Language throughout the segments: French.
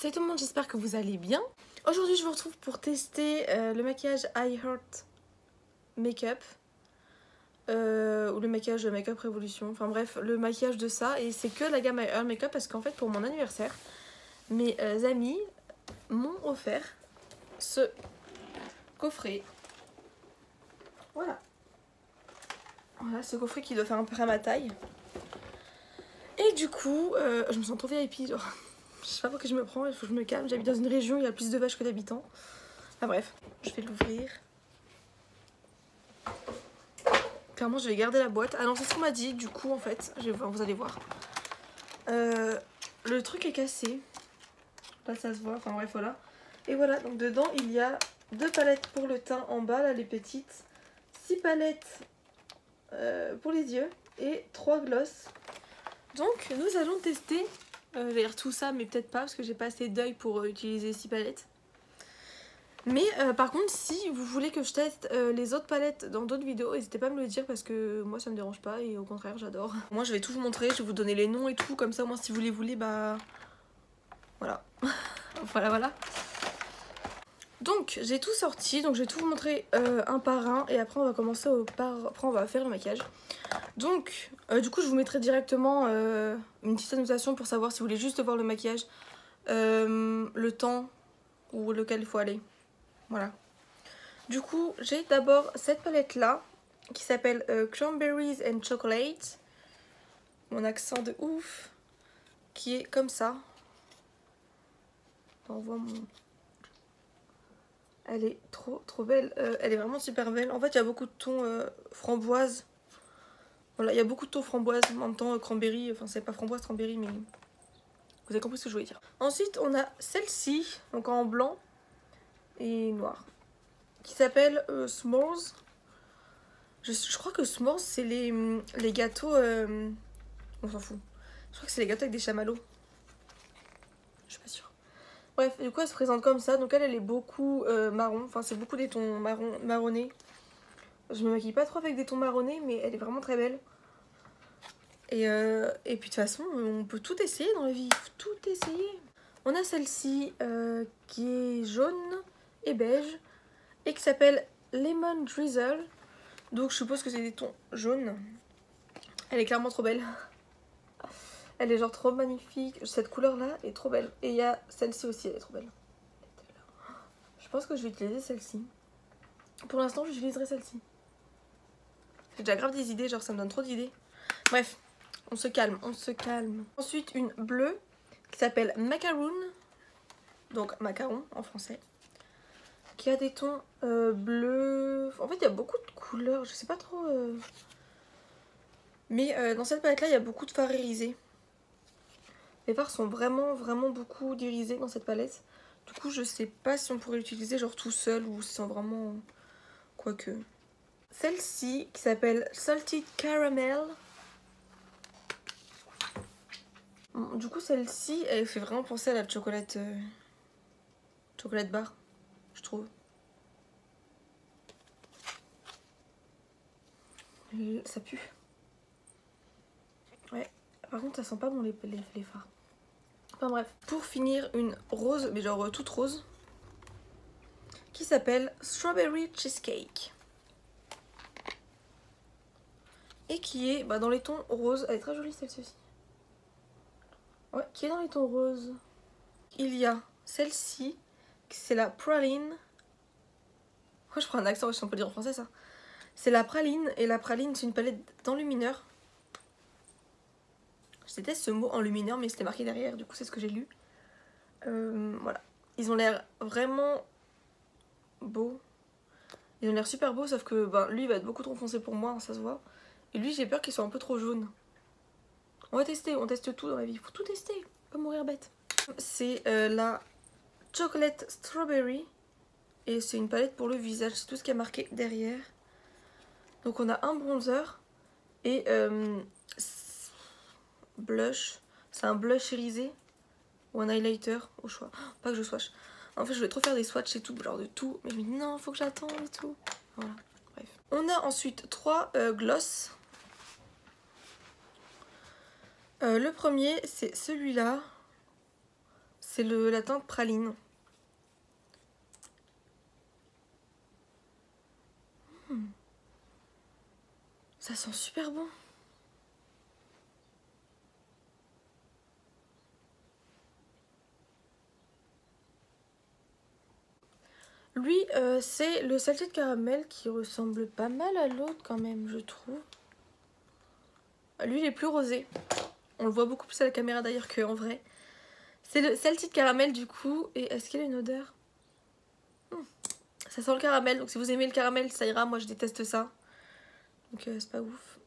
Salut tout le monde, j'espère que vous allez bien. Aujourd'hui je vous retrouve pour tester le maquillage I Heart Makeup ou le maquillage Makeup Révolution, enfin bref, le maquillage de ça. Et c'est que la gamme I Heart Makeup parce qu'en fait pour mon anniversaire, mes amis m'ont offert ce coffret. Voilà. Voilà, ce coffret qui doit faire un peu à ma taille. Et du coup, je me sens trop VIP, genre. Je sais pas pour que je me prends, il faut que je me calme. J'habite dans une région où il y a plus de vaches que d'habitants. Enfin bref, je vais l'ouvrir. Clairement, je vais garder la boîte. Ah non, c'est ce qu'on m'a dit, du coup, en fait. Vous allez voir. Le truc est cassé. Là, ça se voit. Enfin bref, voilà. Et voilà, donc dedans, il y a 2 palettes pour le teint en bas, là, les petites. 6 palettes pour les yeux. Et 3 gloss. Donc, nous allons tester. D'ailleurs tout ça, mais peut-être pas parce que j'ai pas assez d'œil pour utiliser 6 palettes. Mais par contre, si vous voulez que je teste les autres palettes dans d'autres vidéos, n'hésitez pas à me le dire parce que moi ça me dérange pas et au contraire j'adore. Moi je vais tout vous montrer, je vais vous donner les noms et tout, comme ça moi si vous les voulez, bah voilà. voilà. Donc j'ai tout sorti, donc je vais tout vous montrer un par un et après on va commencer après on va faire le maquillage. Donc du coup je vous mettrai directement une petite annotation pour savoir si vous voulez juste voir le maquillage, le temps ou lequel il faut aller. Voilà. Du coup j'ai d'abord cette palette là qui s'appelle Cranberries and Chocolate. Mon accent de ouf. Qui est comme ça. On voit mon... Elle est trop belle, elle est vraiment super belle. En fait il y a beaucoup de tons framboise. Voilà, il y a beaucoup de tons framboise, en même temps cranberry, enfin c'est pas framboise, cranberry, mais vous avez compris ce que je voulais dire. Ensuite on a celle-ci, donc en blanc et noir, qui s'appelle S'mores. Je crois que S'mores c'est les gâteaux, on s'en fout. Je crois que c'est les gâteaux avec des chamallows. Je suis pas sûre. Bref, du coup elle se présente comme ça, donc elle est beaucoup marron, enfin c'est beaucoup des tons marronnés. Je me maquille pas trop avec des tons marronnés, mais elle est vraiment très belle. Et puis de toute façon, on peut tout essayer dans la vie, il faut tout essayer. On a celle-ci qui est jaune et beige et qui s'appelle Lemon Drizzle. Donc je suppose que c'est des tons jaunes. Elle est clairement trop belle. Elle est genre trop magnifique. Cette couleur là est trop belle. Et il y a celle-ci aussi, elle est trop belle. Je pense que je vais utiliser celle-ci. Pour l'instant j'utiliserai celle-ci. J'ai déjà grave des idées, genre ça me donne trop d'idées. Bref, on se calme, on se calme. Ensuite une bleue qui s'appelle Macaroon. Donc macaron en français. Qui a des tons bleus. En fait il y a beaucoup de couleurs, je sais pas trop. Mais dans cette palette là il y a beaucoup de fards irisés. Les fards sont vraiment beaucoup d'irisés dans cette palette. Du coup je sais pas si on pourrait l'utiliser genre tout seul ou si c'est vraiment... Quoique. Celle-ci qui s'appelle Salted Caramel. Du coup celle-ci elle fait vraiment penser à la chocolate chocolate bar, je trouve. Ça pue. Ouais, par contre ça sent pas bon les fards. Enfin bref, pour finir une rose, mais genre toute rose, qui s'appelle Strawberry Cheesecake. Et qui est dans les tons roses, elle est très jolie celle-ci aussi. Ouais, qui est dans les tons roses. Il y a celle-ci, c'est la Praline. Pourquoi je prends un accent, je sais pas le dire en français ça. C'est la Praline, et la Praline c'est une palette d'enlumineur. Je déteste ce mot enlumineur, mais c'était marqué derrière, du coup c'est ce que j'ai lu. Voilà. Ils ont l'air vraiment beaux. Ils ont l'air super beaux, sauf que lui il va être beaucoup trop foncé pour moi, hein, ça se voit. Et lui j'ai peur qu'il soit un peu trop jaune. On va tester, on teste tout dans la vie, il faut tout tester, pas mourir bête. C'est la Chocolate Strawberry. Et c'est une palette pour le visage, c'est tout ce qui est marqué derrière. Donc on a un bronzer et blush. C'est un blush irisé ou un highlighter au choix. Pas que je swatch. En fait je voulais trop faire des swatchs et tout, genre de tout. Mais je me dis non, faut que j'attende et tout. Voilà, bref. On a ensuite 3 gloss. Le premier c'est celui-là. C'est la teinte praline. Ça sent super bon. Lui, c'est le salté de caramel qui ressemble pas mal à l'autre quand même, je trouve. Lui, il est plus rosé. On le voit beaucoup plus à la caméra d'ailleurs qu'en vrai. C'est le salté de caramel du coup. Et est-ce qu'il a une odeur? Ça sent le caramel, donc si vous aimez le caramel, ça ira. Moi, je déteste ça. Donc c'est pas ouf.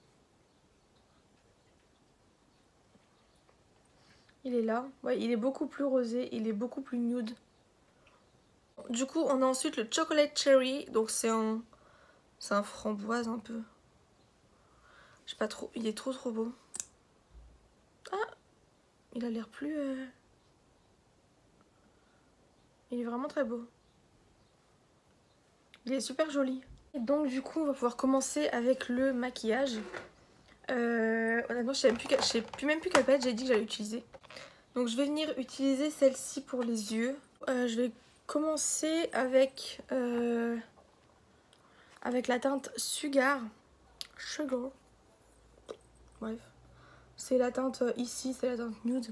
Il est là. Ouais, il est beaucoup plus rosé, il est beaucoup plus nude. Du coup, on a ensuite le chocolate cherry. Donc c'est un framboise un peu. Je sais pas trop, il est trop beau. Ah, il a l'air plus... Il est vraiment très beau. Il est super joli. Et donc du coup, on va pouvoir commencer avec le maquillage. Honnêtement, je sais même plus quelle palette j'ai dit que j'allais utiliser. Donc je vais venir utiliser celle-ci pour les yeux. Je vais commencer avec la teinte Sugar. Bref. C'est la teinte ici, c'est la teinte nude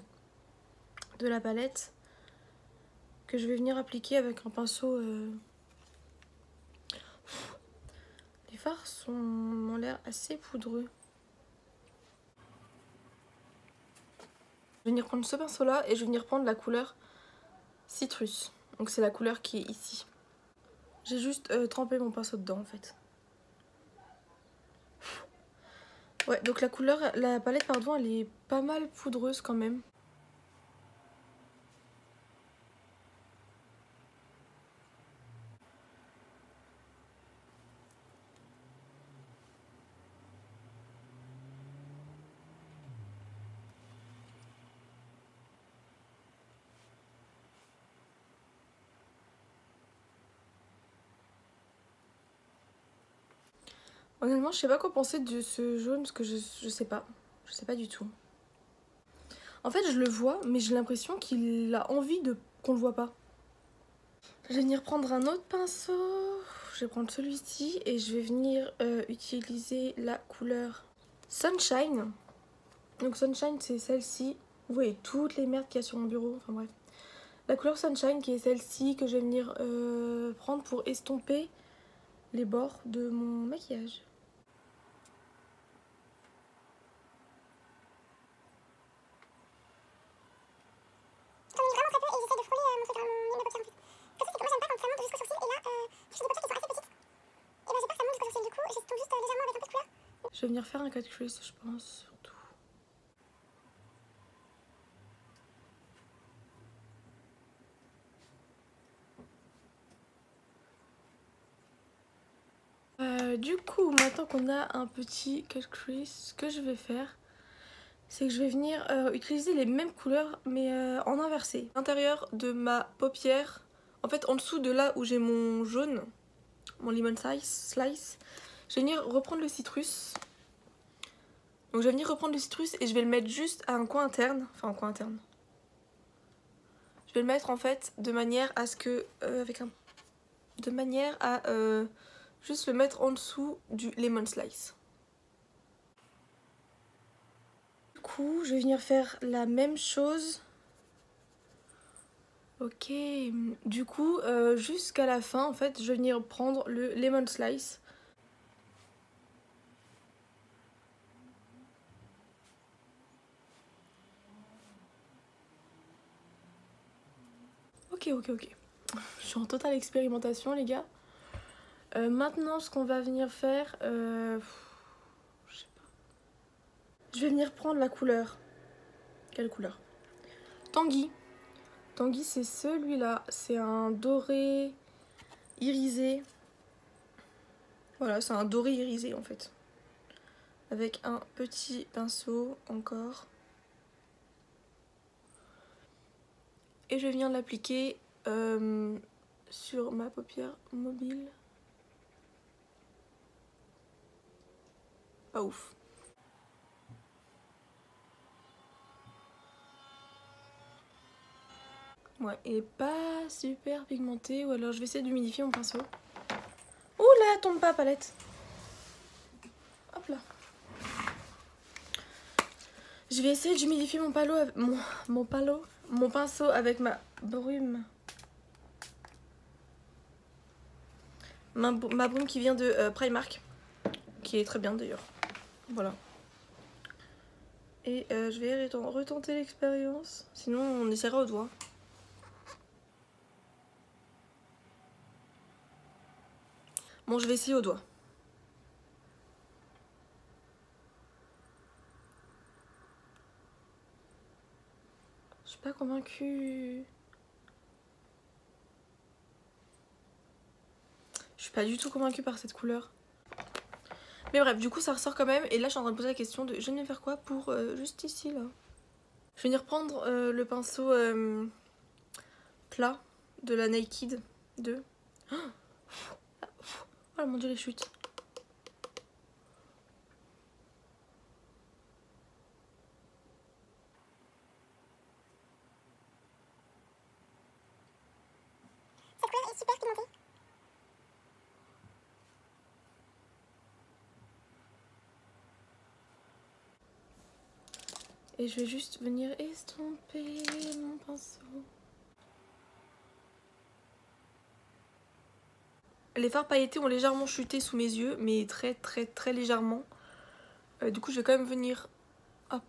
de la palette. Que je vais venir appliquer avec un pinceau. Les fards ont l'air assez poudreux. Je vais venir prendre ce pinceau là et je vais venir prendre la couleur Citrus. Donc c'est la couleur qui est ici. J'ai juste trempé mon pinceau dedans en fait. Ouais, donc la palette pardon, elle est pas mal poudreuse quand même. Honnêtement, je sais pas quoi penser de ce jaune parce que je sais pas. Je sais pas du tout. En fait, je le vois, mais j'ai l'impression qu'il a envie qu'on le voit pas. Je vais venir prendre un autre pinceau. Je vais prendre celui-ci et je vais venir utiliser la couleur Sunshine. Donc Sunshine, c'est celle-ci. Vous voyez toutes les merdes qu'il y a sur mon bureau. Enfin bref. La couleur Sunshine qui est celle-ci que je vais venir prendre pour estomper les bords de mon maquillage. Je vais venir faire un cut crease, je pense, surtout. Du coup, maintenant qu'on a un petit cut crease, ce que je vais faire, c'est que je vais venir utiliser les mêmes couleurs, mais en inversé. À l'intérieur de ma paupière, en fait en dessous de là où j'ai mon jaune, mon lemon slice, je vais venir reprendre le citrus. Donc je vais venir reprendre le citrus et je vais le mettre juste à un coin interne. Enfin un coin interne. Je vais le mettre en fait de manière à ce que... de manière à juste le mettre en dessous du lemon slice. Du coup, je vais venir faire la même chose. Ok. Du coup, jusqu'à la fin, en fait, je vais venir prendre le lemon slice. Ok. Je suis en totale expérimentation, les gars. Maintenant, ce qu'on va venir faire... je sais pas. Je vais venir prendre la couleur. Quelle couleur? Tanguy. Tanguy, c'est celui-là. C'est un doré irisé. Voilà, c'est un doré irisé, en fait. Avec un petit pinceau, encore. Et je viens de l'appliquer sur ma paupière mobile. Pas ouf. Ouais, il est pas super pigmenté. Ou alors je vais essayer d'humidifier mon pinceau. Ouh là, tombe pas, palette. Hop là. Je vais essayer d'humidifier mon palo avec mon pinceau avec ma brume. Ma brume qui vient de Primark. Qui est très bien d'ailleurs. Voilà. Et je vais retenter l'expérience. Sinon on essaiera au doigt. Bon, je vais essayer au doigt. Je suis pas convaincue. Je suis pas du tout convaincue par cette couleur. Mais bref, du coup ça ressort quand même. Et là je suis en train de poser la question de je vais faire quoi pour juste ici là. Je vais venir prendre le pinceau plat de la Naked 2. Oh mon dieu, les chutes. Cette couleur est super pigmentée. Et je vais juste venir estomper mon pinceau. Les fards pailletés ont légèrement chuté sous mes yeux, mais très légèrement. Du coup je vais quand même venir... Hop.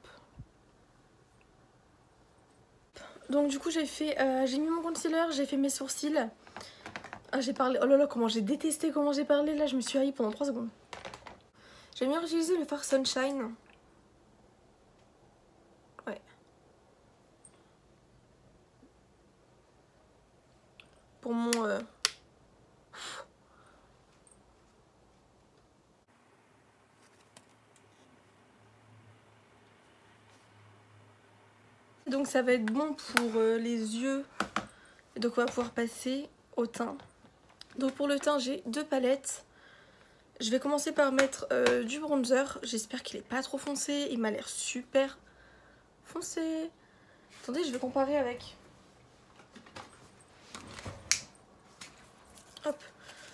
Donc du coup j'ai mis mon concealer, j'ai fait mes sourcils. Ah, j'ai parlé... Oh là là, comment j'ai détesté comment j'ai parlé. Là je me suis haïe pendant 3 secondes. J'ai bien utilisé le fard Sunshine. Ouais. Pour mon... Donc ça va être bon pour les yeux. Donc on va pouvoir passer au teint. Donc pour le teint j'ai 2 palettes. Je vais commencer par mettre du bronzer. J'espère qu'il est pas trop foncé. Il m'a l'air super foncé. Attendez, je vais comparer avec. Hop.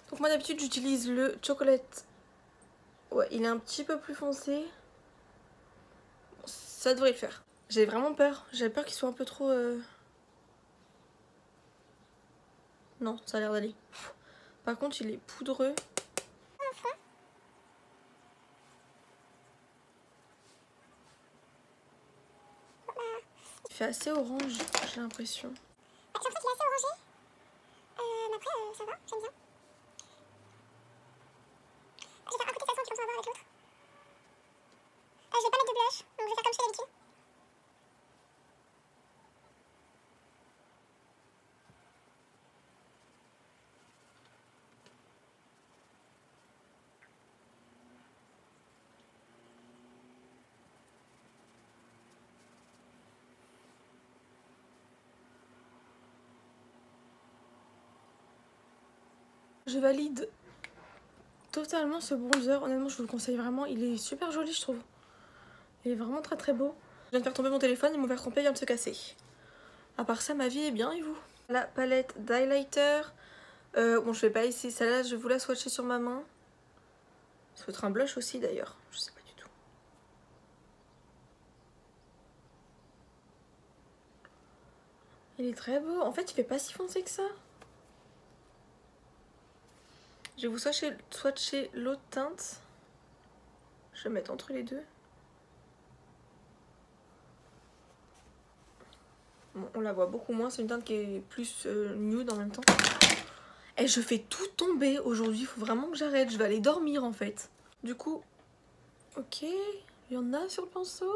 Donc moi d'habitude j'utilise le chocolate. Ouais, il est un petit peu plus foncé. Bon, ça devrait le faire. J'ai vraiment peur. J'avais peur qu'il soit un peu trop... Non, ça a l'air d'aller. Par contre, il est poudreux. Il fait assez orange, j'ai l'impression. J'ai l'impression qu'il est assez orangé. Mais après, ça va, j'aime bien. Je vais faire un côté de façon qui commence à voir avec l'autre. Je vais pas mettre de blush, donc je vais faire comme je fais d'habitude. Je valide totalement ce bronzer. Honnêtement, je vous le conseille vraiment. Il est super joli, je trouve. Il est vraiment très beau. Je viens de faire tomber mon téléphone et mon verre trempé vient de se casser. À part ça, ma vie est bien et vous? La palette d'highlighter. Bon, je vais pas essayer celle-là. Je vais vous la swatcher sur ma main. Ça peut être un blush aussi d'ailleurs. Je sais pas du tout. Il est très beau. En fait, il fait pas si foncé que ça. Je vais vous swatcher l'autre teinte. Je vais mettre entre les deux. Bon, on la voit beaucoup moins. C'est une teinte qui est plus nude en même temps. Et je fais tout tomber aujourd'hui. Il faut vraiment que j'arrête. Je vais aller dormir en fait. Du coup, ok. Il y en a sur le pinceau.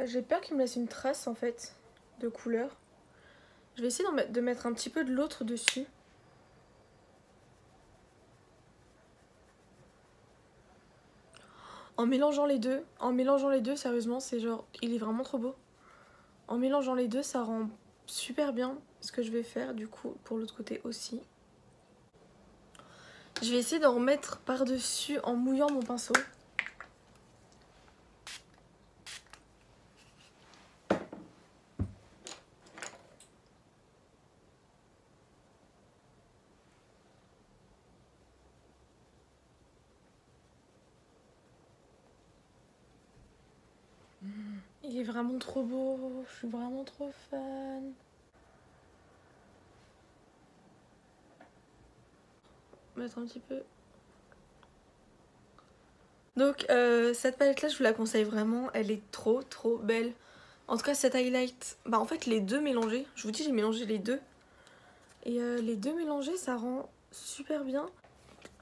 J'ai peur qu'il me laisse une trace en fait de couleur. Je vais essayer de mettre un petit peu de l'autre dessus. en mélangeant les deux, sérieusement, c'est genre, il est vraiment trop beau. En mélangeant les deux, ça rend super bien ce que je vais faire du coup pour l'autre côté aussi. Je vais essayer d'en remettre par-dessus en mouillant mon pinceau. Il est vraiment trop beau, je suis vraiment trop fan. Mettre un petit peu. Donc cette palette là je vous la conseille vraiment, elle est trop belle. En tout cas cet highlight, bah en fait les deux mélangés, je vous dis j'ai mélangé les deux. Et les deux mélangés ça rend super bien.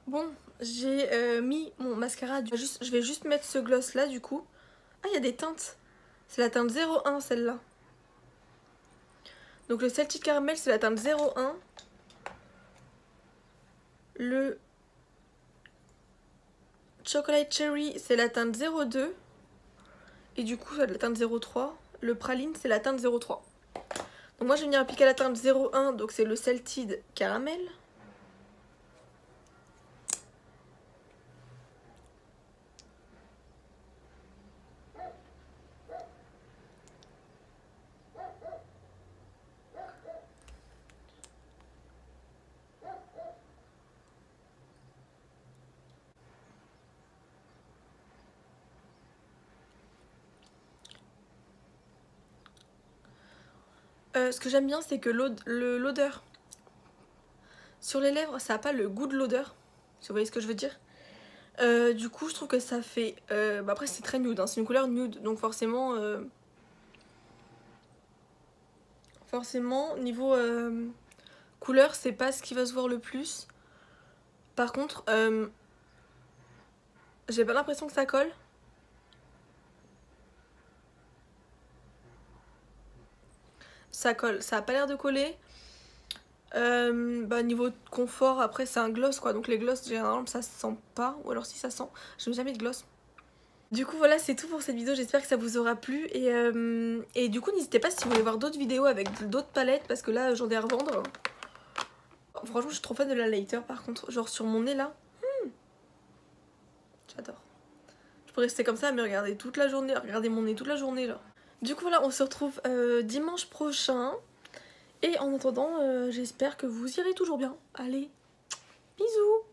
Bon j'ai mis mon mascara, je vais juste mettre ce gloss là du coup. Ah il y a des teintes, c'est la teinte 01 celle-là. Donc le Salted Caramel c'est la teinte 01. Le Chocolate Cherry c'est la teinte 02. Et du coup ça la teinte 03. Le Praline c'est la teinte 03. Donc moi je vais venir appliquer la teinte 01. Donc c'est le Salted Caramel. Ce que j'aime bien c'est que l'odeur sur les lèvres ça n'a pas le goût de l'odeur, si vous voyez ce que je veux dire. Du coup je trouve que ça fait bah après c'est très nude hein, c'est une couleur nude donc forcément niveau couleur c'est pas ce qui va se voir le plus. Par contre j'ai pas l'impression que ça colle. Ça colle, ça a pas l'air de coller. Bah niveau confort après c'est un gloss quoi, donc les gloss généralement ça se sent pas, ou alors si ça sent, je mets jamais de gloss. Du coup voilà c'est tout pour cette vidéo, j'espère que ça vous aura plu et du coup n'hésitez pas si vous voulez voir d'autres vidéos avec d'autres palettes parce que là j'en ai à revendre. Franchement je suis trop fan de la lighter par contre, genre sur mon nez là, j'adore. Je peux rester comme ça à me regarder toute la journée, regarder mon nez toute la journée là. Du coup voilà on se retrouve dimanche prochain. Et en attendant, j'espère que vous irez toujours bien. Allez, bisous!